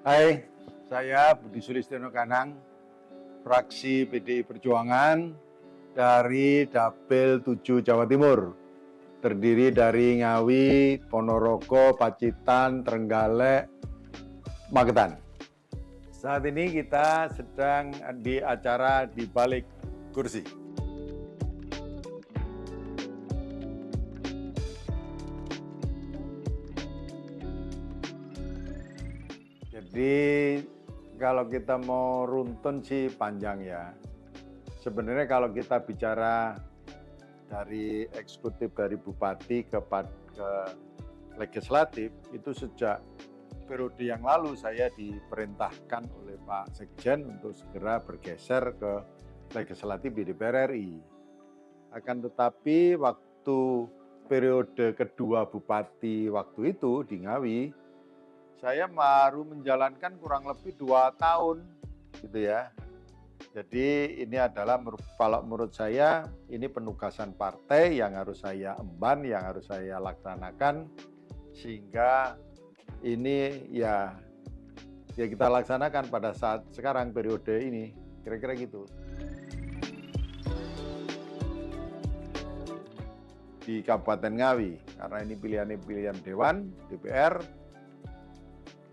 Hai, saya Budi Sulistiono Kanang, fraksi PDI Perjuangan dari Dapil 7 Jawa Timur. Terdiri dari Ngawi, Ponorogo, Pacitan, Trenggalek, Magetan. Saat ini kita sedang di acara di balik kursi. Jadi kalau kita mau runtun sih panjang ya. Sebenarnya kalau kita bicara dari eksekutif dari bupati ke legislatif itu sejak periode yang lalu saya diperintahkan oleh Pak Sekjen untuk segera bergeser ke legislatif di DPR RI. Akan tetapi waktu periode kedua bupati waktu itu di Ngawi, saya baru menjalankan kurang lebih 2 tahun gitu ya. Jadi ini adalah kalau menurut saya ini penugasan partai yang harus saya emban, yang harus saya laksanakan, sehingga ini ya kita laksanakan pada saat sekarang periode ini, kira-kira gitu. Di Kabupaten Ngawi, karena ini pilihan Dewan, DPR,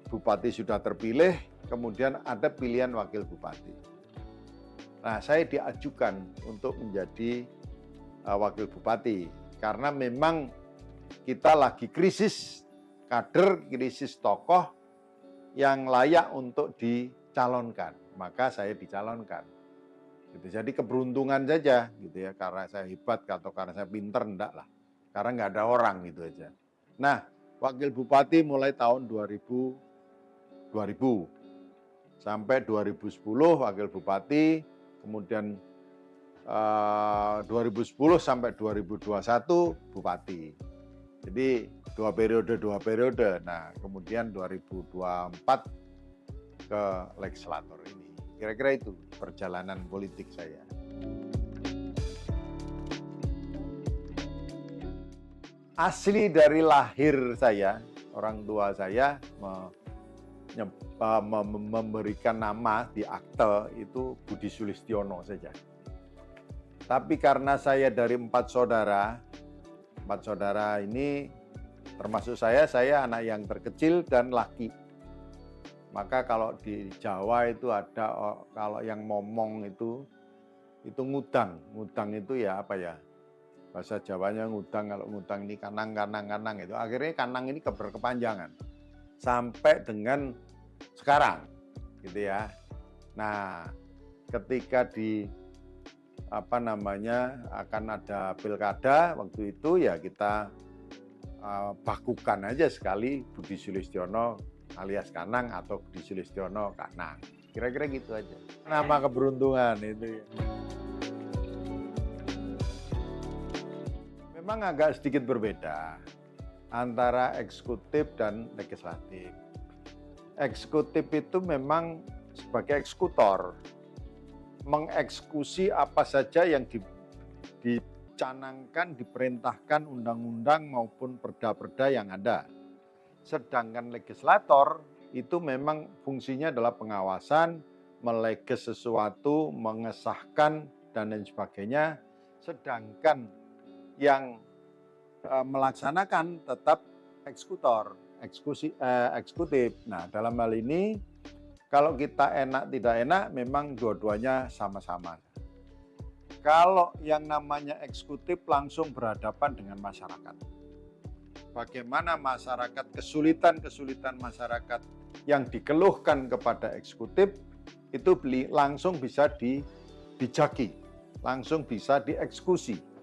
Bupati sudah terpilih, kemudian ada pilihan Wakil Bupati. Nah, saya diajukan untuk menjadi Wakil Bupati, karena memang kita lagi krisis kader, krisis tokoh yang layak untuk dicalonkan. Maka saya dicalonkan. Gitu. Jadi keberuntungan saja, gitu ya, karena saya hebat atau karena saya pinter, enggak lah. Karena nggak ada orang gitu aja. Nah, Wakil Bupati mulai tahun 2000 sampai 2010 Wakil Bupati, kemudian 2010 sampai 2021 Bupati. Jadi dua periode. Nah, kemudian 2024 ke legislator ini. Kira-kira itu perjalanan politik saya. Asli dari lahir saya, orang tua saya memberikan nama di akte itu Budi Sulistiono saja. Tapi karena saya dari 4 saudara ini termasuk saya anak yang terkecil dan laki. Maka kalau di Jawa itu ada, kalau yang momong itu ngudang. Ngudang itu ya apa ya? Bahasa Jawanya ngudang, kalau ngudang ini kanang itu. Akhirnya kanang ini berkepanjangan. Sampai dengan sekarang gitu ya. Nah, ketika akan ada pilkada waktu itu ya kita bakukan aja sekali Budi Sulistiono alias Kanang atau Budi Sulistiono Kanang. Kira-kira gitu aja. Nama keberuntungan itu ya. Memang agak sedikit berbeda antara eksekutif dan legislatif. Eksekutif itu memang sebagai eksekutor, mengeksekusi apa saja yang dicanangkan, diperintahkan undang-undang maupun perda-perda yang ada. Sedangkan legislator itu memang fungsinya adalah pengawasan, meleges sesuatu, mengesahkan, dan lain sebagainya. Sedangkan yang melaksanakan tetap eksekutif. Nah, dalam hal ini kalau kita enak tidak enak memang dua-duanya sama-sama. Kalau yang namanya eksekutif langsung berhadapan dengan masyarakat. Bagaimana masyarakat, kesulitan masyarakat yang dikeluhkan kepada eksekutif itu langsung bisa dijaki, langsung bisa dieksekusi.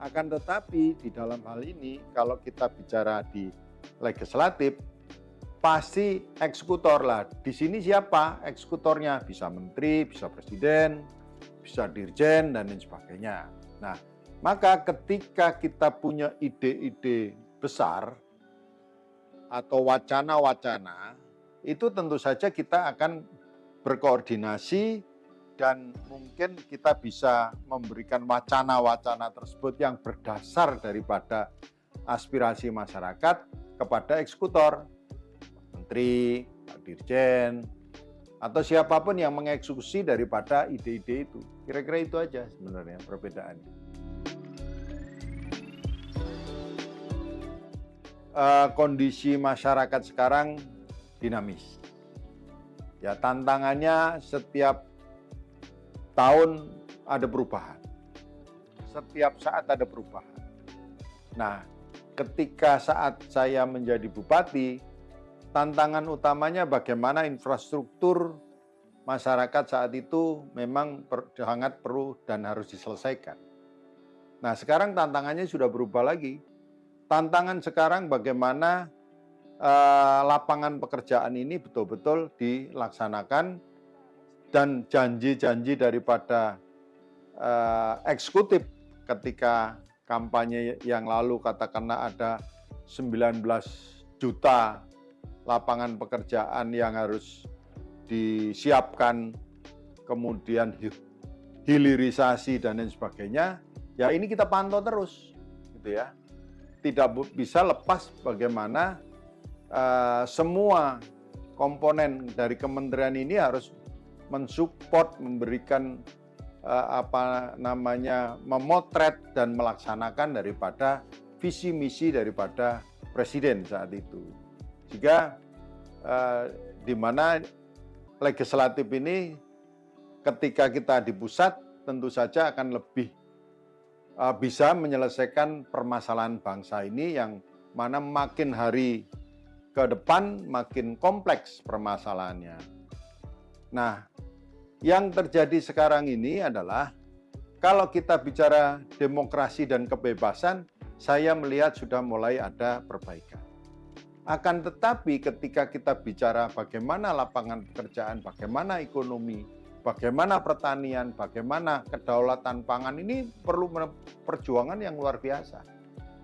Akan tetapi di dalam hal ini kalau kita bicara di legislatif pasti eksekutor lah. Di sini siapa eksekutornya? Bisa menteri, bisa presiden, bisa dirjen dan lain sebagainya. Nah, maka ketika kita punya ide-ide besar atau wacana-wacana, itu tentu saja kita akan berkoordinasi dan mungkin kita bisa memberikan wacana-wacana tersebut yang berdasar daripada aspirasi masyarakat kepada eksekutor, menteri, dirjen, atau siapapun yang mengeksekusi daripada ide-ide itu. Kira-kira itu aja sebenarnya perbedaannya. Kondisi masyarakat sekarang dinamis. Ya, tantangannya setiap tahun ada perubahan. Setiap saat ada perubahan. Nah, ketika saat saya menjadi bupati, tantangan utamanya bagaimana infrastruktur masyarakat saat itu memang sangat perlu dan harus diselesaikan. Nah, sekarang tantangannya sudah berubah lagi. Tantangan sekarang bagaimana lapangan pekerjaan ini betul-betul dilaksanakan dan janji-janji daripada eksekutif ketika kampanye yang lalu katakanlah ada 19 juta lapangan pekerjaan yang harus disiapkan, kemudian hilirisasi dan lain sebagainya, ya ini kita pantau terus, gitu ya. Tidak bisa lepas bagaimana semua komponen dari kementerian ini harus mensupport, memberikan memotret dan melaksanakan daripada visi misi daripada presiden saat itu. Jika di mana legislatif ini ketika kita di pusat tentu saja akan lebih bisa menyelesaikan permasalahan bangsa ini yang mana makin hari ke depan makin kompleks permasalahannya. Nah, yang terjadi sekarang ini adalah kalau kita bicara demokrasi dan kebebasan, saya melihat sudah mulai ada perbaikan. Akan tetapi ketika kita bicara bagaimana lapangan pekerjaan, bagaimana ekonomi, bagaimana pertanian, bagaimana kedaulatan pangan, ini perlu perjuangan yang luar biasa.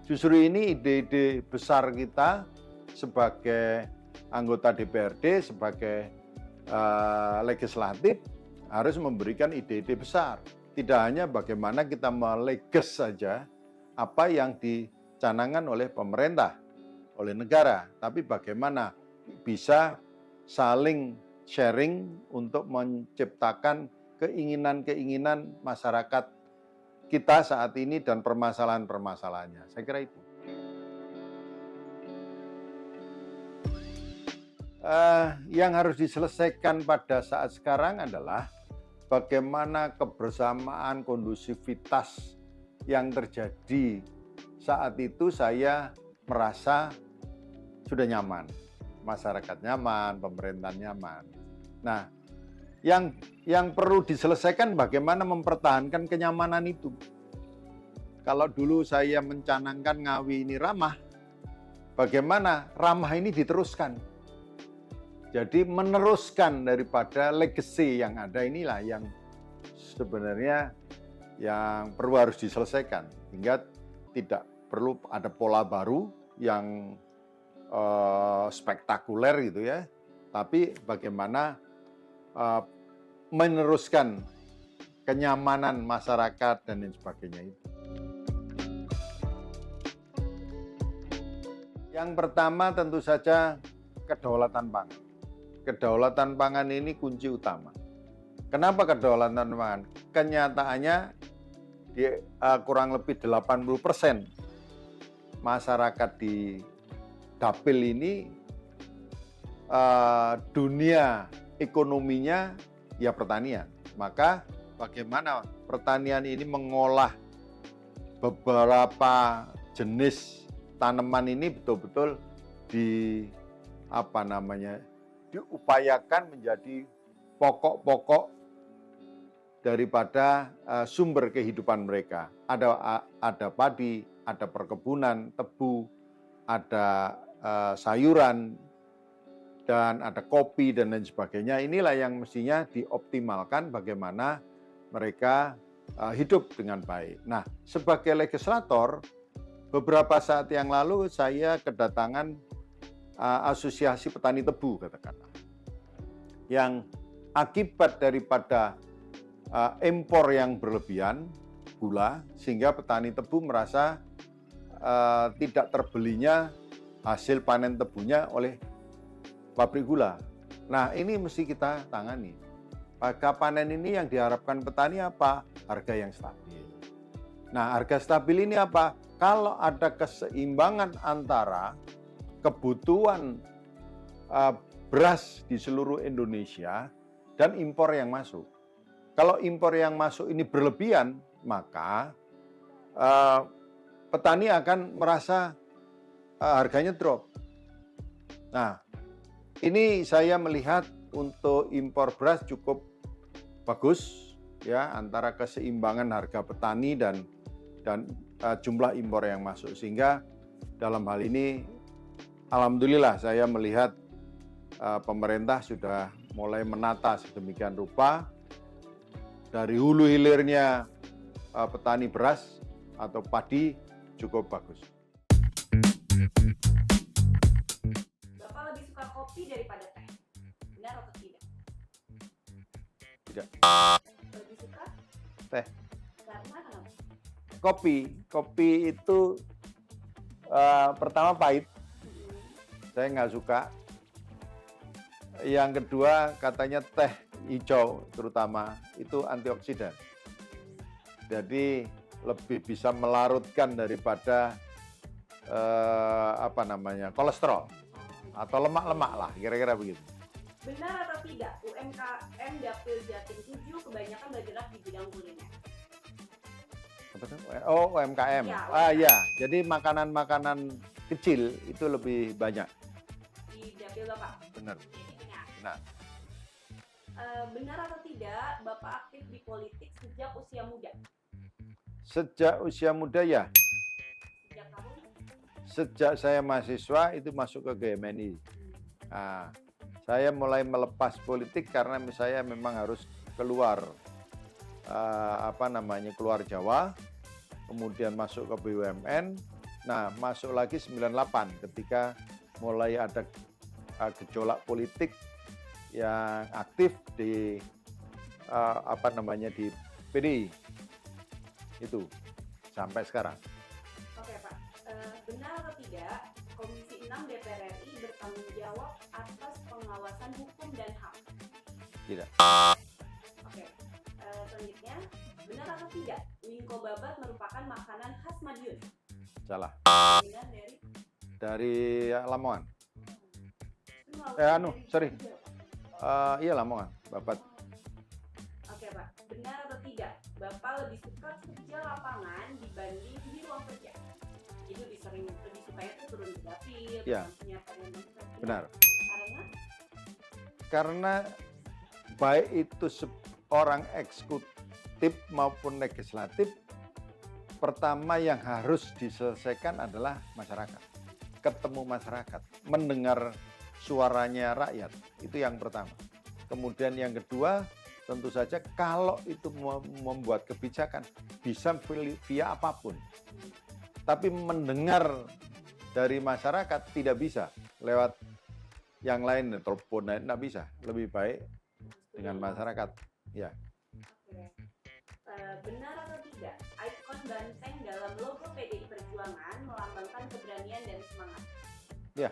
Justru ini ide-ide besar kita sebagai anggota DPRD, sebagai legislatif, harus memberikan ide-ide besar. Tidak hanya bagaimana kita meleges saja apa yang dicanangkan oleh pemerintah, oleh negara, tapi bagaimana bisa saling sharing untuk menciptakan keinginan-keinginan masyarakat kita saat ini dan permasalahan-permasalahannya. Saya kira itu. Yang harus diselesaikan pada saat sekarang adalah bagaimana kebersamaan, kondusivitas yang terjadi saat itu. Saya merasa sudah nyaman, masyarakat nyaman, pemerintah nyaman. Nah, yang perlu diselesaikan bagaimana mempertahankan kenyamanan itu. Kalau dulu saya mencanangkan Ngawi ini ramah, bagaimana ramah ini diteruskan. Jadi meneruskan daripada legacy yang ada inilah yang sebenarnya yang perlu harus diselesaikan. Hingga tidak perlu ada pola baru yang spektakuler gitu ya. Tapi bagaimana meneruskan kenyamanan masyarakat dan lain sebagainya itu. Yang pertama tentu saja kedaulatan pangan. Kedaulatan pangan ini kunci utama. Kenapa kedaulatan pangan? Kenyataannya kurang lebih 80% masyarakat di Dapil ini dunia ekonominya ya pertanian. Maka bagaimana pertanian ini mengolah beberapa jenis tanaman ini betul-betul diupayakan menjadi pokok-pokok daripada sumber kehidupan mereka. Ada padi, ada perkebunan, tebu, ada sayuran, dan ada kopi dan lain sebagainya. Inilah yang mestinya dioptimalkan bagaimana mereka hidup dengan baik. Nah, sebagai legislator, beberapa saat yang lalu saya kedatangan Asosiasi Petani Tebu, katakanlah, yang akibat daripada impor yang berlebihan gula, sehingga petani tebu merasa tidak terbelinya hasil panen tebunya oleh pabrik gula. Nah, ini mesti kita tangani. Pasca panen ini yang diharapkan petani apa? Harga yang stabil. Nah, harga stabil ini apa? Kalau ada keseimbangan antara kebutuhan beras di seluruh Indonesia dan impor yang masuk. Kalau impor yang masuk ini berlebihan, maka petani akan merasa harganya drop. Nah, ini saya melihat untuk impor beras cukup bagus ya, antara keseimbangan harga petani dan jumlah impor yang masuk, sehingga dalam hal ini alhamdulillah saya melihat pemerintah sudah mulai menata sedemikian rupa dari hulu hilirnya petani beras atau padi cukup bagus. Bapak lebih suka kopi daripada teh, benar atau tidak? Tidak. Lebih suka Teh. karena kenapa? Kopi itu pertama pahit, saya nggak suka. Yang kedua katanya teh hijau terutama itu antioksidan, jadi lebih bisa melarutkan daripada kolesterol atau lemak-lemak lah, kira-kira begitu. Benar atau tidak UMKM Dapil Jatim 7 kebanyakan bergerak di bidang kuliner? Apa tuh? Oh, UMKM. Ya, Ya, jadi makanan-makanan kecil itu lebih banyak. di Dapil Bapak? Benar. Ini benar. Nah, Benar atau tidak Bapak aktif di politik sejak usia muda? sejak usia muda ya, Sejak tahun? sejak saya mahasiswa itu masuk ke GMNI. Nah, saya mulai melepas politik karena saya memang harus keluar keluar Jawa, kemudian masuk ke BUMN. Nah, masuk lagi 98 ketika mulai ada gejolak politik yang aktif di di PDI itu sampai sekarang. Oke Pak, benar atau tidak Komisi 6 DPR RI bertanggung jawab atas pengawasan hukum dan HAM? Tidak. Oke, selanjutnya benar atau tidak wingko babat merupakan makanan khas Madiun? Salah. Benar Dari Lamongan. Sorry. Iya Lamongan, Bapak. Oke Pak, benar atau tidak Bapak lebih suka kerja lapangan dibanding di ruang kerja? Jadi lebih sukanya tuh turun ke dapil, Ya. menyiapkan yang penting. Benar. Karena Karena baik itu orang eksekutif maupun legislatif, pertama yang harus diselesaikan adalah masyarakat. Ketemu masyarakat, mendengar suaranya rakyat, itu yang pertama. Kemudian yang kedua, tentu saja kalau itu membuat kebijakan bisa via apapun. Tapi mendengar dari masyarakat tidak bisa lewat yang lain, telepon tidak bisa. Lebih baik dengan masyarakat. Ya. Oke. Benar atau tidak ikon banteng dalam logo PDI Perjuangan melambangkan keberanian dan semangat? Ya.